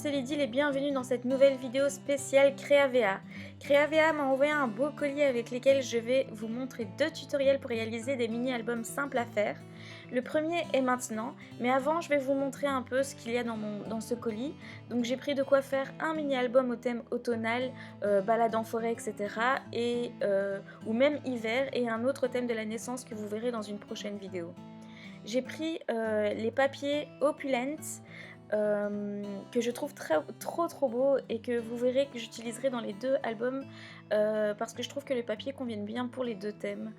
c'est Lydie et bienvenue dans cette nouvelle vidéo spéciale Créavea. Créavea m'a envoyé un beau colis avec lesquels je vais vous montrer 2 tutoriels pour réaliser des mini-albums simples à faire. Le premier est maintenant, mais avant je vais vous montrer un peu ce qu'il y a dans ce colis. Donc j'ai pris de quoi faire un mini-album au thème automnal, balade en forêt, etc. Ou même hiver, et un autre thème de la naissance que vous verrez dans une prochaine vidéo. J'ai pris les papiers Opulent que je trouve trop beau et que vous verrez que j'utiliserai dans les 2 albums parce que je trouve que les papiers conviennent bien pour les 2 thèmes.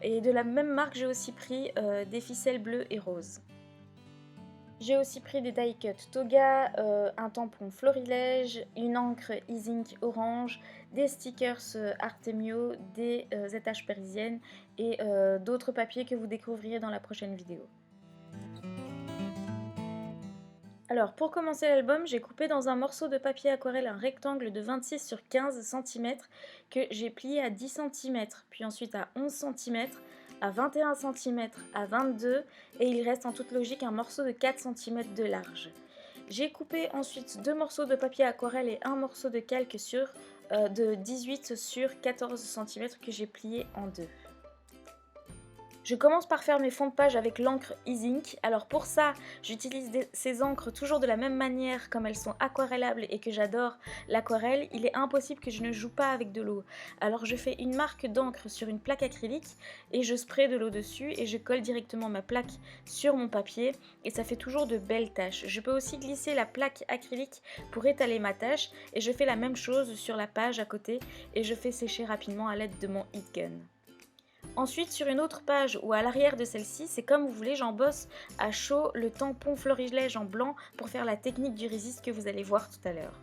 Et de la même marque, j'ai aussi pris des ficelles bleues et roses. J'ai aussi pris des die cut Toga, un tampon Florilège, une encre E-Ink orange, des stickers Artemio, des étages parisiennes et d'autres papiers que vous découvrirez dans la prochaine vidéo. Alors pour commencer l'album, j'ai coupé dans un morceau de papier aquarelle un rectangle de 26 sur 15 cm que j'ai plié à 10 cm, puis ensuite à 11 cm, à 21 cm, à 22 et il reste en toute logique un morceau de 4 cm de large. J'ai coupé ensuite 2 morceaux de papier aquarelle et un morceau de calque de 18 sur 14 cm que j'ai plié en deux. Je commence par faire mes fonds de page avec l'encre E-Ink. Alors pour ça, j'utilise ces encres toujours de la même manière, comme elles sont aquarellables et que j'adore l'aquarelle. Il est impossible que je ne joue pas avec de l'eau. Alors je fais une marque d'encre sur une plaque acrylique et je spraye de l'eau dessus et je colle directement ma plaque sur mon papier et ça fait toujours de belles taches. Je peux aussi glisser la plaque acrylique pour étaler ma tâche et je fais la même chose sur la page à côté et je fais sécher rapidement à l'aide de mon heat gun. Ensuite, sur une autre page ou à l'arrière de celle-ci, c'est comme vous voulez, j'embosse à chaud le tampon florilège en blanc pour faire la technique du résiste que vous allez voir tout à l'heure.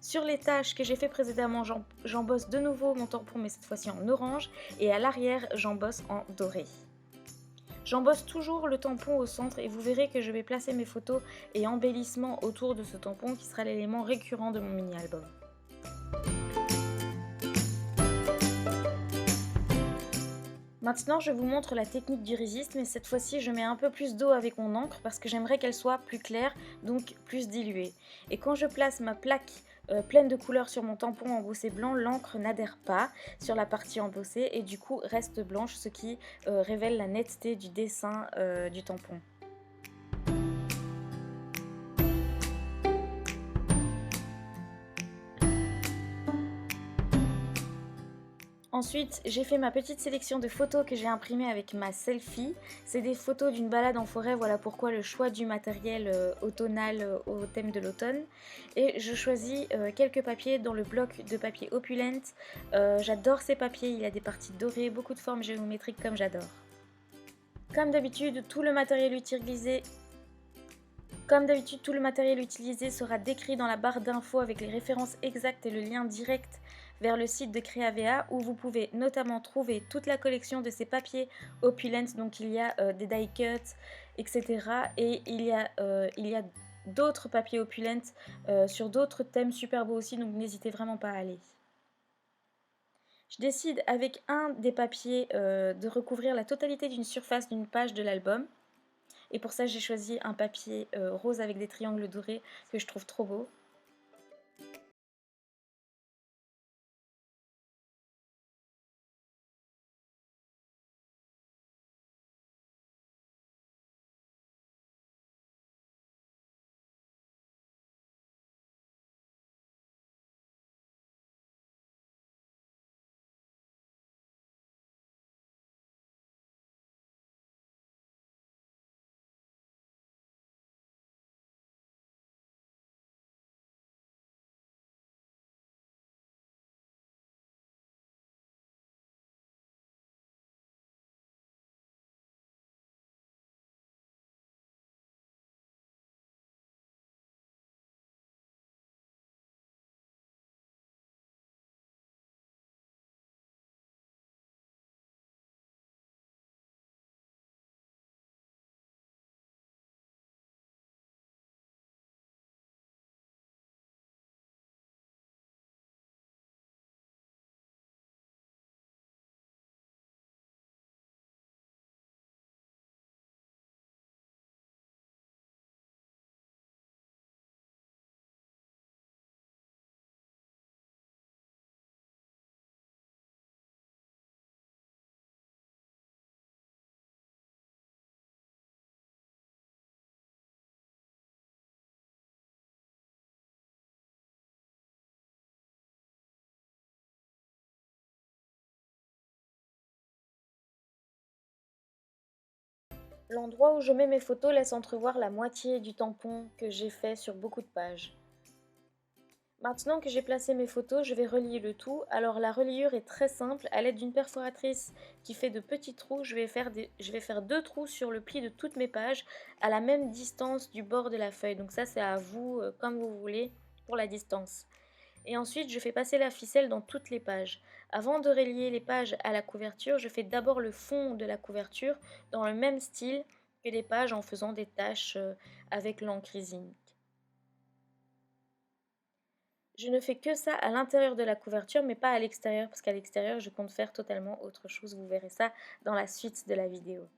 Sur les taches que j'ai fait précédemment, j'embosse de nouveau mon tampon, mais cette fois-ci en orange, et à l'arrière, j'embosse en doré. J'embosse toujours le tampon au centre et vous verrez que je vais placer mes photos et embellissements autour de ce tampon qui sera l'élément récurrent de mon mini-album. Maintenant, je vous montre la technique du résiste, mais cette fois-ci, je mets un peu plus d'eau avec mon encre parce que j'aimerais qu'elle soit plus claire, donc plus diluée. Et quand je place ma plaque pleine de couleurs sur mon tampon embossé blanc, l'encre n'adhère pas sur la partie embossée et du coup reste blanche, ce qui révèle la netteté du dessin du tampon. Ensuite, j'ai fait ma petite sélection de photos que j'ai imprimées avec ma selfie. C'est des photos d'une balade en forêt, voilà pourquoi le choix du matériel automnal au thème de l'automne. Et je choisis quelques papiers dans le bloc de papier Opulent. J'adore ces papiers, il y a des parties dorées, beaucoup de formes géométriques comme j'adore. Comme d'habitude, tout le matériel utilisé sera décrit dans la barre d'infos avec les références exactes et le lien direct vers le site de Créavea où vous pouvez notamment trouver toute la collection de ces papiers Opulent. Donc il y a des die cuts, etc. Et il y a d'autres papiers Opulent sur d'autres thèmes super beaux aussi, donc n'hésitez vraiment pas à aller. Je décide avec un des papiers de recouvrir la totalité d'une surface d'une page de l'album. Et pour ça, j'ai choisi un papier rose avec des triangles dorés que je trouve trop beau. L'endroit où je mets mes photos laisse entrevoir la moitié du tampon que j'ai fait sur beaucoup de pages. Maintenant que j'ai placé mes photos, je vais relier le tout. Alors la reliure est très simple. À l'aide d'une perforatrice qui fait de petits trous, je vais faire 2 trous sur le pli de toutes mes pages à la même distance du bord de la feuille. Donc ça c'est à vous, comme vous voulez, pour la distance. Et ensuite, je fais passer la ficelle dans toutes les pages. Avant de relier les pages à la couverture, je fais d'abord le fond de la couverture dans le même style que les pages en faisant des taches avec l'encre Zinc. Je ne fais que ça à l'intérieur de la couverture, mais pas à l'extérieur, parce qu'à l'extérieur, je compte faire totalement autre chose. Vous verrez ça dans la suite de la vidéo.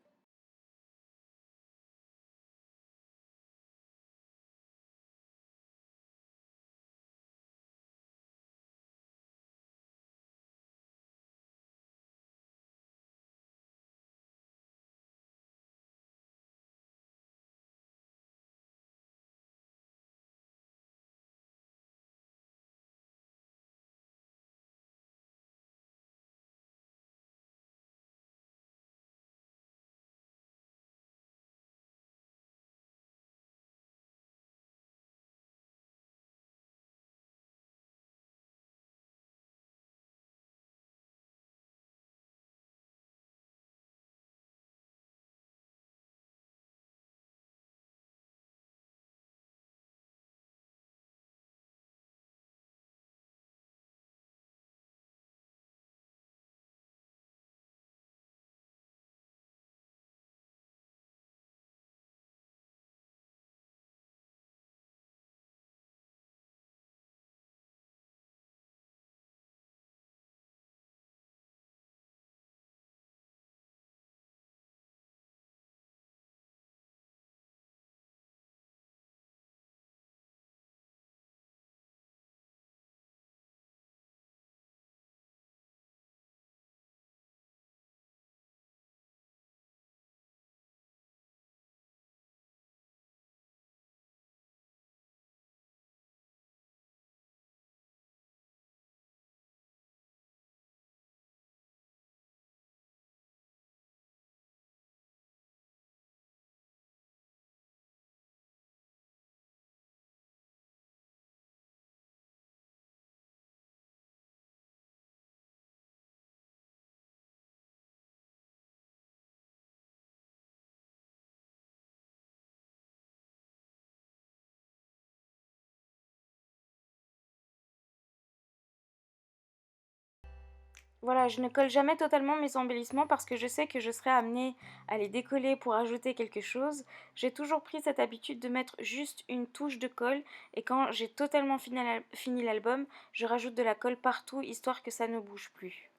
Voilà, je ne colle jamais totalement mes embellissements parce que je sais que je serai amenée à les décoller pour ajouter quelque chose. J'ai toujours pris cette habitude de mettre juste une touche de colle et quand j'ai totalement fini l'album, je rajoute de la colle partout histoire que ça ne bouge plus.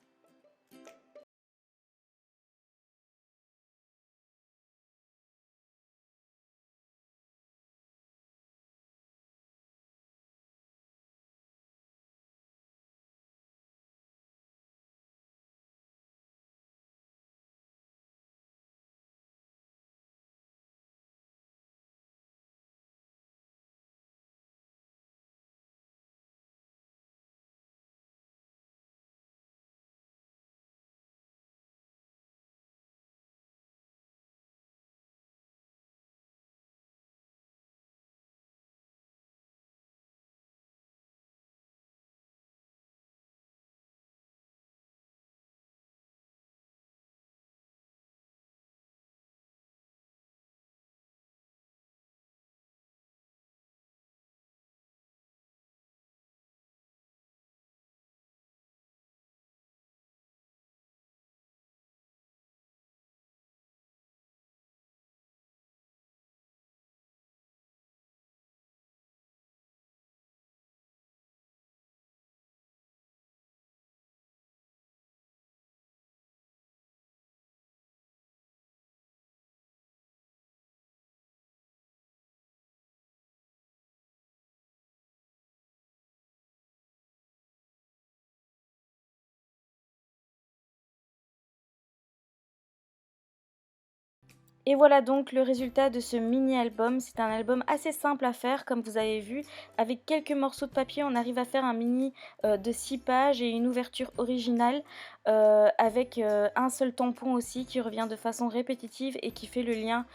Et voilà donc le résultat de ce mini-album. C'est un album assez simple à faire, comme vous avez vu. Avec quelques morceaux de papier, on arrive à faire un mini de 6 pages et une ouverture originale avec un seul tampon aussi qui revient de façon répétitive et qui fait le lien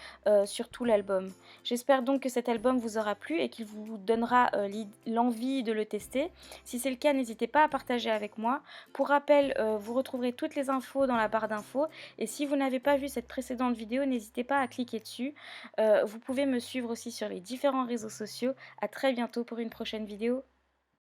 sur tout l'album. J'espère donc que cet album vous aura plu et qu'il vous donnera l'envie de le tester. Si c'est le cas, n'hésitez pas à partager avec moi. Pour rappel, vous retrouverez toutes les infos dans la barre d'infos. Et si vous n'avez pas vu cette précédente vidéo, n'hésitez pas à cliquer dessus. Vous pouvez me suivre aussi sur les différents réseaux sociaux. À très bientôt pour une prochaine vidéo.